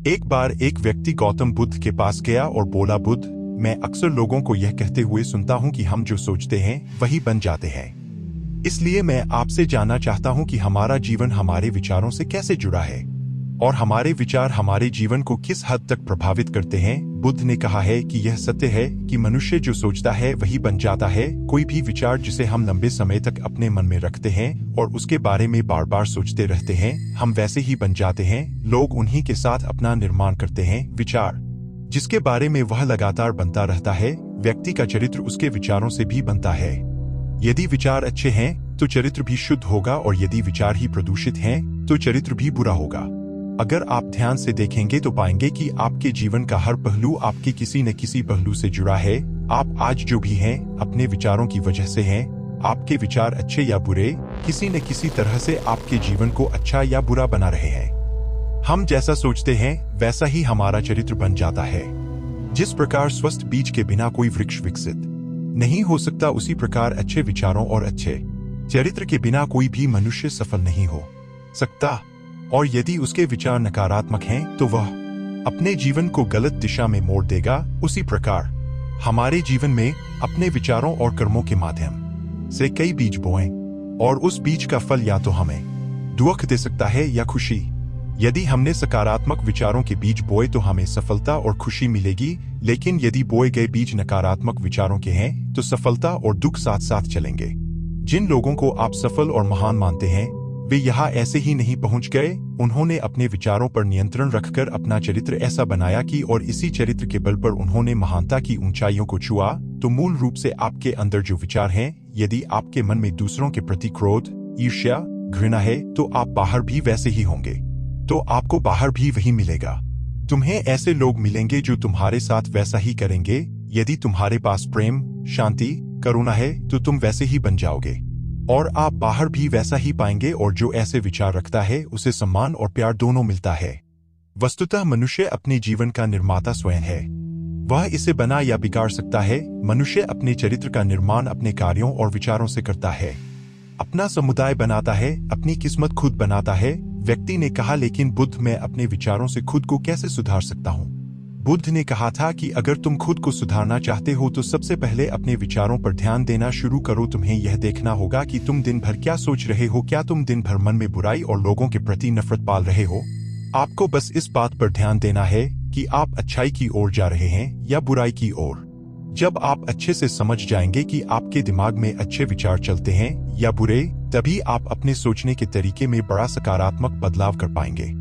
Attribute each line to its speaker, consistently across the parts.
Speaker 1: एक बार एक व्यक्ति गौतम बुद्ध के पास गया और बोला, बुद्ध, मैं अक्सर लोगों को यह कहते हुए सुनता हूं कि हम जो सोचते हैं वही बन जाते हैं। इसलिए मैं आपसे जानना चाहता हूं कि हमारा जीवन हमारे विचारों से कैसे जुड़ा है और हमारे विचार हमारे जीवन को किस हद तक प्रभावित करते हैं। बुद्ध ने कहा है कि यह सत्य है कि मनुष्य जो सोचता है वही बन जाता है। कोई भी विचार जिसे हम लंबे समय तक अपने मन में रखते हैं और उसके बारे में बार बार सोचते रहते हैं, हम वैसे ही बन जाते हैं। लोग उन्हीं के साथ अपना निर्माण करते हैं। विचार जिसके बारे में वह लगातार बनता रहता है, व्यक्ति का चरित्र उसके विचारों से भी बनता है। यदि विचार अच्छे हैं तो चरित्र भी शुद्ध होगा और यदि विचार ही प्रदूषित हैं तो चरित्र भी बुरा होगा। अगर आप ध्यान से देखेंगे तो पाएंगे कि आपके जीवन का हर पहलू आपके किसी न किसी पहलू से जुड़ा है। आप आज जो भी हैं अपने विचारों की वजह से हैं। आपके विचार अच्छे या बुरे किसी न किसी तरह से आपके जीवन को अच्छा या बुरा बना रहे हैं। हम जैसा सोचते हैं वैसा ही हमारा चरित्र बन जाता है। जिस प्रकार स्वस्थ बीज के बिना कोई वृक्ष विकसित नहीं हो सकता, उसी प्रकार अच्छे विचारों और अच्छे चरित्र के बिना कोई भी मनुष्य सफल नहीं हो सकता। और यदि उसके विचार नकारात्मक हैं तो वह अपने जीवन को गलत दिशा में मोड़ देगा। उसी प्रकार हमारे जीवन में अपने विचारों और कर्मों के माध्यम से कई बीज बोएं और उस बीज का फल या तो हमें दुख दे सकता है या खुशी। यदि हमने सकारात्मक विचारों के बीज बोए तो हमें सफलता और खुशी मिलेगी, लेकिन यदि बोए गए बीज नकारात्मक विचारों के हैं तो सफलता और दुख साथ साथ चलेंगे। जिन लोगों को आप सफल और महान मानते हैं वे यहाँ ऐसे ही नहीं पहुंच गए। उन्होंने अपने विचारों पर नियंत्रण रखकर अपना चरित्र ऐसा बनाया कि और इसी चरित्र के बल पर उन्होंने महानता की ऊंचाइयों को छुआ। तो मूल रूप से आपके अंदर जो विचार हैं, यदि आपके मन में दूसरों के प्रति क्रोध, ईर्ष्या, घृणा है तो आप बाहर भी वैसे ही होंगे। तो आपको बाहर भी वही मिलेगा। तुम्हें ऐसे लोग मिलेंगे जो तुम्हारे साथ वैसा ही करेंगे। यदि तुम्हारे पास प्रेम, शांति, करुणा है तो तुम वैसे ही बन जाओगे और आप बाहर भी वैसा ही पाएंगे। और जो ऐसे विचार रखता है उसे सम्मान और प्यार दोनों मिलता है। वस्तुतः मनुष्य अपने जीवन का निर्माता स्वयं है। वह इसे बना या बिगाड़ सकता है। मनुष्य अपने चरित्र का निर्माण अपने कार्यों और विचारों से करता है, अपना समुदाय बनाता है, अपनी किस्मत खुद बनाता है। व्यक्ति ने कहा, लेकिन बुद्ध, मैं अपने विचारों से खुद को कैसे सुधार सकता हूँ? बुद्ध ने कहा था कि अगर तुम खुद को सुधारना चाहते हो तो सबसे पहले अपने विचारों पर ध्यान देना शुरू करो। तुम्हें यह देखना होगा कि तुम दिन भर क्या सोच रहे हो। क्या तुम दिन भर मन में बुराई और लोगों के प्रति नफरत पाल रहे हो? आपको बस इस बात पर ध्यान देना है कि आप अच्छाई की ओर जा रहे हैं या बुराई की ओर। जब आप अच्छे से समझ जाएंगे कि आपके दिमाग में अच्छे विचार चलते हैं या बुरे, तभी आप अपने सोचने के तरीके में बड़ा सकारात्मक बदलाव कर पाएंगे।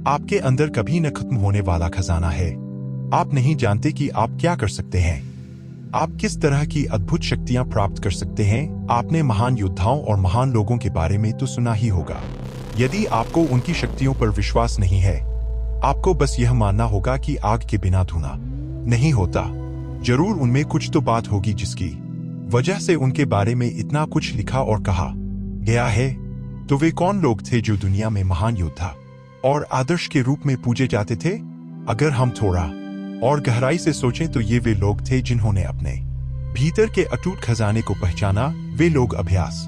Speaker 1: आपके अंदर कभी न खत्म होने वाला खजाना है। आप नहीं जानते कि आप क्या कर सकते हैं, आप किस तरह की अद्भुत शक्तियां प्राप्त कर सकते हैं। आपने महान योद्धाओं और महान लोगों के बारे में तो सुना ही होगा। यदि आपको उनकी शक्तियों पर विश्वास नहीं है, आपको बस यह मानना होगा कि आग के बिना धुआं नहीं होता। जरूर उनमें कुछ तो बात होगी जिसकी वजह से उनके बारे में इतना कुछ लिखा और कहा गया है। तो वे कौन लोग थे जो दुनिया में महान योद्धा और आदर्श के रूप में पूजे जाते थे? अगर हम थोड़ा और गहराई से सोचें तो ये वे लोग थे जिन्होंने अपने भीतर के अटूट खजाने को पहचाना। वे लोग अभ्यास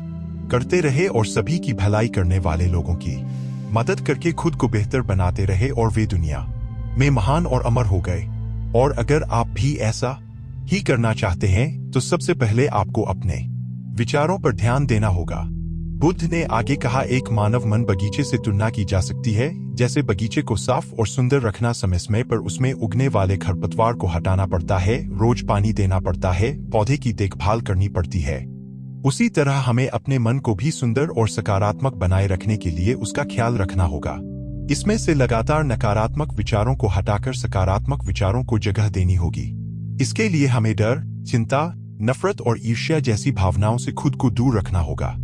Speaker 1: करते रहे और सभी की भलाई करने वाले लोगों की मदद करके खुद को बेहतर बनाते रहे और वे दुनिया में महान और अमर हो गए। और अगर आप भी ऐसा ही करना चाहते हैं तो सबसे पहले आपको अपने विचारों पर ध्यान देना होगा। बुद्ध ने आगे कहा, एक मानव मन बगीचे से तुलना की जा सकती है। जैसे बगीचे को साफ और सुंदर रखना समय समय पर उसमें उगने वाले खरपतवार को हटाना पड़ता है, रोज पानी देना पड़ता है, पौधे की देखभाल करनी पड़ती है, उसी तरह हमें अपने मन को भी सुंदर और सकारात्मक बनाए रखने के लिए उसका ख्याल रखना होगा। इसमें से लगातार नकारात्मक विचारों को हटाकर सकारात्मक विचारों को जगह देनी होगी। इसके लिए हमें डर, चिंता, नफरत और ईर्ष्या जैसी भावनाओं से खुद को दूर रखना होगा।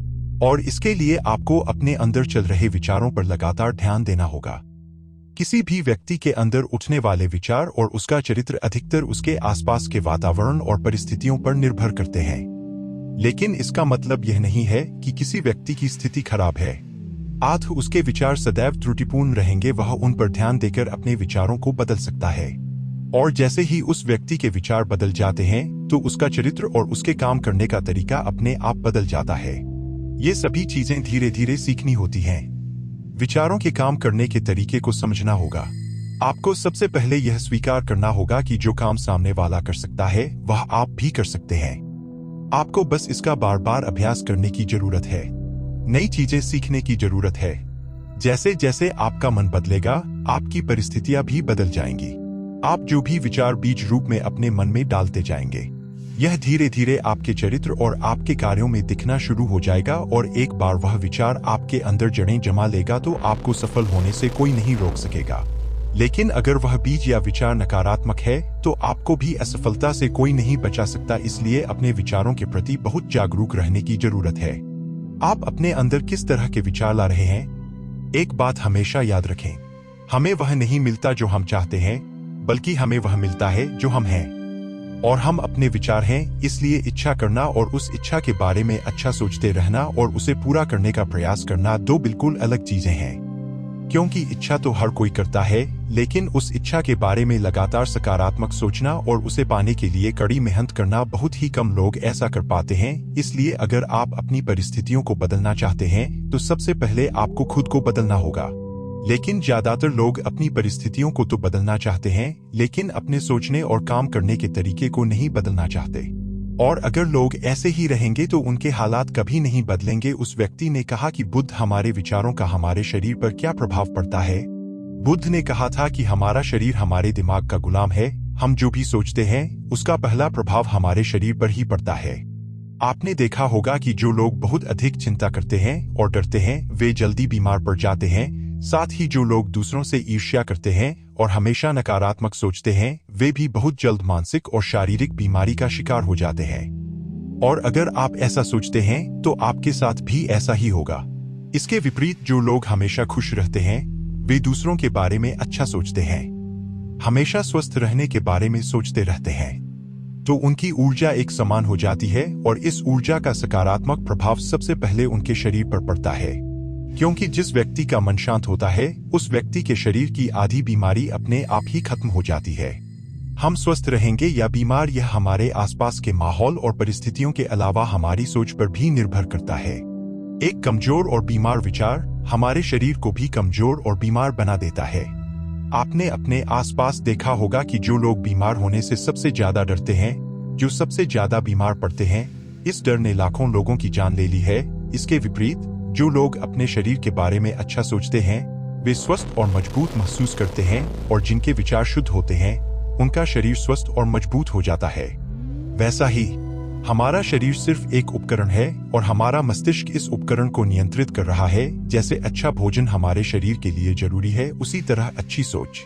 Speaker 1: और इसके लिए आपको अपने अंदर चल रहे विचारों पर लगातार ध्यान देना होगा। किसी भी व्यक्ति के अंदर उठने वाले विचार और उसका चरित्र अधिकतर उसके आसपास के वातावरण और परिस्थितियों पर निर्भर करते हैं। लेकिन इसका मतलब यह नहीं है कि किसी व्यक्ति की स्थिति खराब है। आज उसके विचार सदैव त्रुटिपूर्ण रहेंगे। वह उन पर ध्यान देकर अपने विचारों को बदल सकता है। और जैसे ही उस व्यक्ति के विचार बदल जाते हैं तो उसका चरित्र और उसके काम करने का तरीका अपने आप बदल जाता है। ये सभी चीजें धीरे धीरे सीखनी होती हैं। विचारों के काम करने के तरीके को समझना होगा। आपको सबसे पहले यह स्वीकार करना होगा कि जो काम सामने वाला कर सकता है वह आप भी कर सकते हैं। आपको बस इसका बार बार अभ्यास करने की जरूरत है, नई चीजें सीखने की जरूरत है। जैसे जैसे आपका मन बदलेगा, आपकी परिस्थितियां भी बदल जाएंगी। आप जो भी विचार बीज रूप में अपने मन में डालते जाएंगे, यह धीरे धीरे आपके चरित्र और आपके कार्यों में दिखना शुरू हो जाएगा और एक बार वह विचार आपके अंदर जड़ें जमा लेगा तो आपको सफल होने से कोई नहीं रोक सकेगा। लेकिन अगर वह बीज या विचार नकारात्मक है तो आपको भी असफलता से कोई नहीं बचा सकता। इसलिए अपने विचारों के प्रति बहुत जागरूक रहने की जरूरत है। आप अपने अंदर किस तरह के विचार ला रहे हैं? एक बात हमेशा याद रखें, हमें वह नहीं मिलता जो हम चाहते हैं, बल्कि हमें वह मिलता है जो हम हैं। और हम अपने विचार हैं, इसलिए इच्छा करना और उस इच्छा के बारे में अच्छा सोचते रहना और उसे पूरा करने का प्रयास करना दो बिल्कुल अलग चीजें हैं। क्योंकि इच्छा तो हर कोई करता है, लेकिन उस इच्छा के बारे में लगातार सकारात्मक सोचना और उसे पाने के लिए कड़ी मेहनत करना बहुत ही कम लोग ऐसा कर पाते हैं। इसलिए अगर आप अपनी परिस्थितियों को बदलना चाहते हैं तो सबसे पहले आपको खुद को बदलना होगा। लेकिन ज्यादातर लोग अपनी परिस्थितियों को तो बदलना चाहते हैं, लेकिन अपने सोचने और काम करने के तरीके को नहीं बदलना चाहते। और अगर लोग ऐसे ही रहेंगे तो उनके हालात कभी नहीं बदलेंगे। उस व्यक्ति ने कहा कि बुद्ध, हमारे विचारों का हमारे शरीर पर क्या प्रभाव पड़ता है? बुद्ध ने कहा था कि हमारा शरीर हमारे दिमाग का गुलाम है। हम जो भी सोचते हैं उसका पहला प्रभाव हमारे शरीर पर ही पड़ता है। आपने देखा होगा कि जो लोग बहुत अधिक चिंता करते हैं और डरते हैं वे जल्दी बीमार पड़ जाते हैं। साथ ही जो लोग दूसरों से ईर्ष्या करते हैं और हमेशा नकारात्मक सोचते हैं वे भी बहुत जल्द मानसिक और शारीरिक बीमारी का शिकार हो जाते हैं। और अगर आप ऐसा सोचते हैं तो आपके साथ भी ऐसा ही होगा। इसके विपरीत जो लोग हमेशा खुश रहते हैं वे दूसरों के बारे में अच्छा सोचते हैं, हमेशा स्वस्थ रहने के बारे में सोचते रहते हैं, तो उनकी ऊर्जा एक समान हो जाती है और इस ऊर्जा का सकारात्मक प्रभाव सबसे पहले उनके शरीर पर पड़ता है। क्योंकि जिस व्यक्ति का मन शांत होता है उस व्यक्ति के शरीर की आधी बीमारी अपने आप ही खत्म हो जाती है। हम स्वस्थ रहेंगे या बीमार, यह हमारे आसपास के माहौल और परिस्थितियों के अलावा हमारी सोच पर भी निर्भर करता है। एक कमजोर और बीमार विचार हमारे शरीर को भी कमजोर और बीमार बना देता है। आपने अपने आसपास देखा होगा कि जो लोग बीमार होने से सबसे ज्यादा डरते हैं, जो सबसे ज्यादा बीमार पड़ते हैं, इस डर ने लाखों लोगों की जान ले ली है। इसके विपरीत जो लोग अपने शरीर के बारे में अच्छा सोचते हैं वे स्वस्थ और मजबूत महसूस करते हैं और जिनके विचार शुद्ध होते हैं उनका शरीर स्वस्थ और मजबूत हो जाता है। वैसा ही हमारा शरीर सिर्फ एक उपकरण है और हमारा मस्तिष्क इस उपकरण को नियंत्रित कर रहा है। जैसे अच्छा भोजन हमारे शरीर के लिए जरूरी है, उसी तरह अच्छी सोच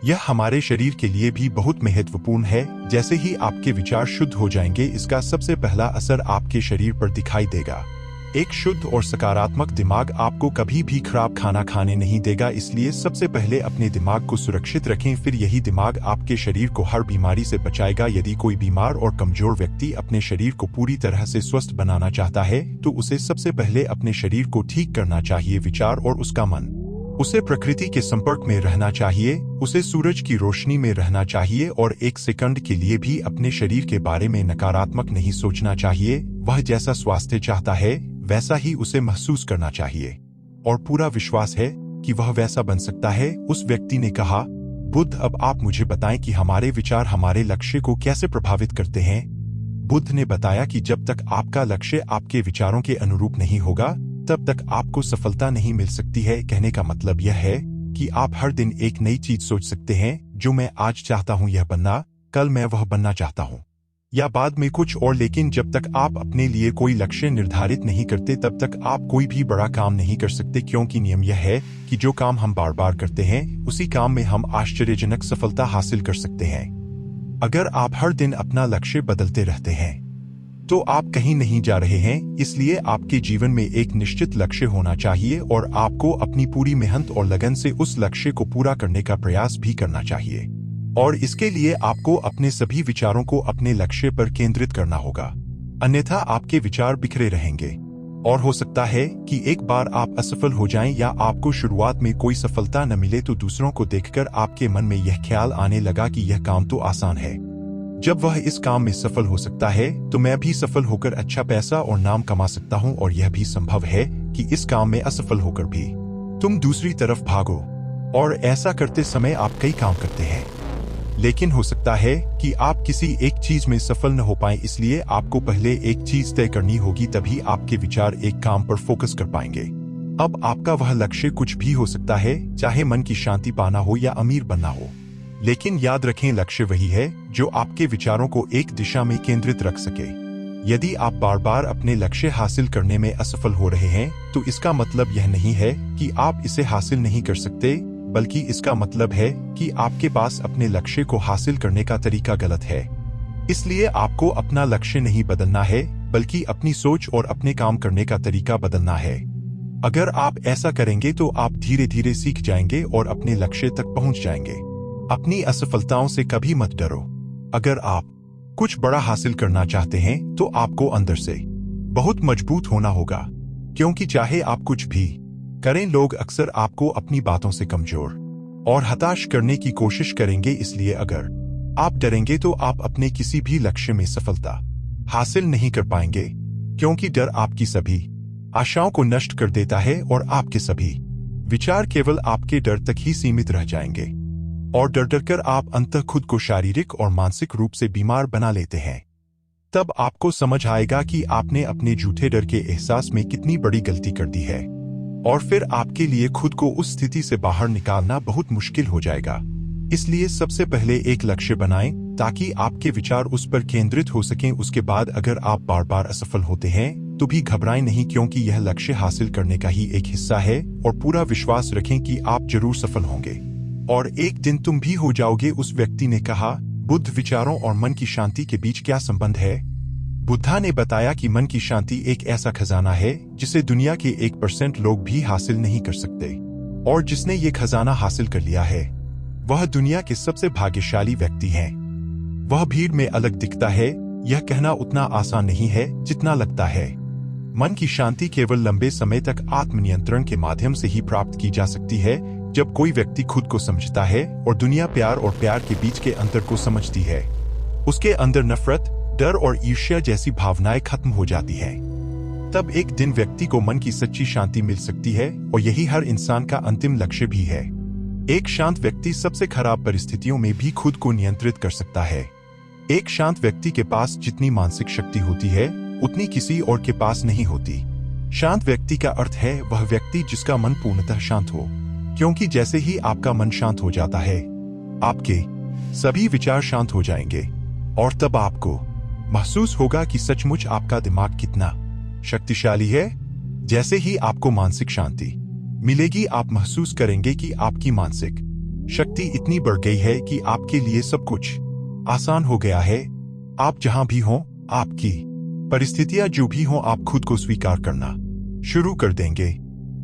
Speaker 1: यह हमारे शरीर के लिए भी बहुत महत्वपूर्ण है। जैसे ही आपके विचार शुद्ध हो जाएंगे इसका सबसे पहला असर आपके शरीर पर दिखाई देगा। एक शुद्ध और सकारात्मक दिमाग आपको कभी भी खराब खाना खाने नहीं देगा। इसलिए सबसे पहले अपने दिमाग को सुरक्षित रखें, फिर यही दिमाग आपके शरीर को हर बीमारी से बचाएगा। यदि कोई बीमार और कमजोर व्यक्ति अपने शरीर को पूरी तरह से स्वस्थ बनाना चाहता है तो उसे सबसे पहले अपने शरीर को ठीक करना चाहिए, विचार और उसका मन। उसे प्रकृति के संपर्क में रहना चाहिए, उसे सूरज की रोशनी में रहना चाहिए और एक सेकंड के लिए भी अपने शरीर के बारे में नकारात्मक नहीं सोचना चाहिए। वह जैसा स्वास्थ्य चाहता है वैसा ही उसे महसूस करना चाहिए और पूरा विश्वास है कि वह वैसा बन सकता है। उस व्यक्ति ने कहा, बुद्ध, अब आप मुझे बताएं कि हमारे विचार हमारे लक्ष्य को कैसे प्रभावित करते हैं। बुद्ध ने बताया कि जब तक आपका लक्ष्य आपके विचारों के अनुरूप नहीं होगा तब तक आपको सफलता नहीं मिल सकती है। कहने का मतलब यह है कि आप हर दिन एक नई चीज सोच सकते हैं, जो मैं आज चाहता हूं यह बनना, कल मैं वह बनना चाहता हूं या बाद में कुछ और। लेकिन जब तक आप अपने लिए कोई लक्ष्य निर्धारित नहीं करते तब तक आप कोई भी बड़ा काम नहीं कर सकते। क्योंकि नियम यह है कि जो काम हम बार बार करते हैं उसी काम में हम आश्चर्यजनक सफलता हासिल कर सकते हैं। अगर आप हर दिन अपना लक्ष्य बदलते रहते हैं तो आप कहीं नहीं जा रहे हैं। इसलिए आपके जीवन में एक निश्चित लक्ष्य होना चाहिए और आपको अपनी पूरी मेहनत और लगन से उस लक्ष्य को पूरा करने का प्रयास भी करना चाहिए। और इसके लिए आपको अपने सभी विचारों को अपने लक्ष्य पर केंद्रित करना होगा, अन्यथा आपके विचार बिखरे रहेंगे। और हो सकता है कि एक बार आप असफल हो जाएं या आपको शुरुआत में कोई सफलता न मिले तो दूसरों को देखकर आपके मन में यह ख्याल आने लगा कि यह काम तो आसान है। जब वह इस काम में सफल हो सकता है तो मैं भी सफल होकर अच्छा पैसा और नाम कमा सकता हूं। और यह भी संभव है कि इस काम में असफल होकर भी तुम दूसरी तरफ भागो। और ऐसा करते समय आप कई काम करते हैं, लेकिन हो सकता है कि आप किसी एक चीज में सफल न हो पाए। इसलिए आपको पहले एक चीज तय करनी होगी, तभी आपके विचार एक काम पर फोकस कर पाएंगे। अब आपका वह लक्ष्य कुछ भी हो सकता है, चाहे मन की शांति पाना हो या अमीर बनना हो, लेकिन याद रखें लक्ष्य वही है जो आपके विचारों को एक दिशा में केंद्रित रख सके। यदि आप बार बार अपने लक्ष्य हासिल करने में असफल हो रहे हैं, तो इसका मतलब यह नहीं है कि आप इसे हासिल नहीं कर सकते, बल्कि इसका मतलब है कि आपके पास अपने लक्ष्य को हासिल करने का तरीका गलत है। इसलिए आपको अपना लक्ष्य नहीं बदलना है, बल्कि अपनी सोच और अपने काम करने का तरीका बदलना है। अगर आप ऐसा करेंगे तो आप धीरे धीरे सीख जाएंगे और अपने लक्ष्य तक पहुंच जाएंगे। अपनी असफलताओं से कभी मत डरो। अगर आप कुछ बड़ा हासिल करना चाहते हैं, तो आपको अंदर से बहुत मजबूत होना होगा, क्योंकि चाहे आप कुछ भी करें, लोग अक्सर आपको अपनी बातों से कमजोर और हताश करने की कोशिश करेंगे। इसलिए अगर आप डरेंगे तो आप अपने किसी भी लक्ष्य में सफलता हासिल नहीं कर पाएंगे, क्योंकि डर आपकी सभी आशाओं को नष्ट कर देता है और आपके सभी विचार केवल आपके डर तक ही सीमित रह जाएंगे, और डर डर कर आप अंततः खुद को शारीरिक और मानसिक रूप से बीमार बना लेते हैं। तब आपको समझ आएगा कि आपने अपने झूठे डर के एहसास में कितनी बड़ी गलती कर दी है, और फिर आपके लिए खुद को उस स्थिति से बाहर निकालना बहुत मुश्किल हो जाएगा। इसलिए सबसे पहले एक लक्ष्य बनाएं, ताकि आपके विचार उस पर केंद्रित हो सकें। उसके बाद अगर आप बार बार असफल होते हैं, तो भी घबराएं नहीं, क्योंकि यह लक्ष्य हासिल करने का ही एक हिस्सा है, और पूरा विश्वास रखें कि आप जरूर सफल होंगे और एक दिन तुम भी हो जाओगे। उस व्यक्ति ने कहा, बुद्ध, विचारों और मन की शांति के बीच क्या संबंध है? बुद्धा ने बताया कि मन की शांति एक ऐसा खजाना है जिसे दुनिया के 1% लोग भी हासिल नहीं कर सकते, और जिसने ये खजाना हासिल कर लिया है वह दुनिया के सबसे भाग्यशाली व्यक्ति है। वह भीड़ में अलग दिखता है, यह कहना उतना आसान नहीं है जितना लगता है। मन की शांति केवल लंबे समय तक आत्मनियंत्रण के माध्यम से ही प्राप्त की जा सकती है, जब कोई व्यक्ति खुद को समझता है और दुनिया प्यार और प्यार के बीच के अंतर को समझती है। उसके अंदर नफरत, डर और ईर्ष्या जैसी भावनाएं खत्म हो जाती हैं। तब एक दिन व्यक्ति को मन की सच्ची शांति मिल सकती है, और यही हर इंसान का अंतिम लक्ष्य भी है। एक शांत व्यक्ति सबसे खराब परिस्थितियों में भी खुद को नियंत्रित कर सकता है। एक शांत व्यक्ति के पास जितनी मानसिक शक्ति होती है, उतनी किसी और के पास नहीं होती। शांत व्यक्ति का अर्थ है वह व्यक्ति जिसका मन पूर्णतः शांत हो, क्योंकि जैसे ही आपका मन शांत हो जाता है, आपके सभी विचार शांत हो जाएंगे, और तब आपको महसूस होगा कि सचमुच आपका दिमाग कितना शक्तिशाली है। जैसे ही आपको मानसिक शांति मिलेगी, आप महसूस करेंगे कि आपकी मानसिक शक्ति इतनी बढ़ गई है कि आपके लिए सब कुछ आसान हो गया है। आप जहां भी हों, आपकी परिस्थितियां जो भी हों, आप खुद को स्वीकार करना शुरू कर देंगे।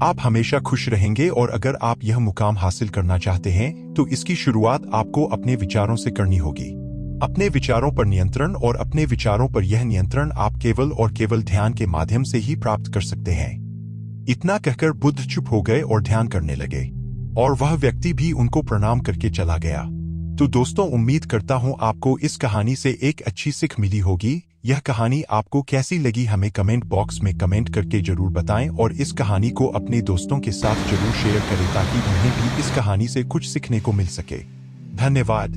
Speaker 1: आप हमेशा खुश रहेंगे, और अगर आप यह मुकाम हासिल करना चाहते हैं, तो इसकी शुरुआत आपको अपने विचारों से करनी होगी। अपने विचारों पर नियंत्रण, और अपने विचारों पर यह नियंत्रण आप केवल और केवल ध्यान के माध्यम से ही प्राप्त कर सकते हैं। इतना कहकर बुद्ध चुप हो गए और ध्यान करने लगे, और वह व्यक्ति भी उनको प्रणाम करके चला गया। तो दोस्तों, उम्मीद करता हूं आपको इस कहानी से एक अच्छी सीख मिली होगी। यह कहानी आपको कैसी लगी, हमें कमेंट बॉक्स में कमेंट करके जरूर बताएं, और इस कहानी को अपने दोस्तों के साथ जरूर शेयर करें, ताकि उन्हें भी इस कहानी से कुछ सीखने को मिल सके। धन्यवाद।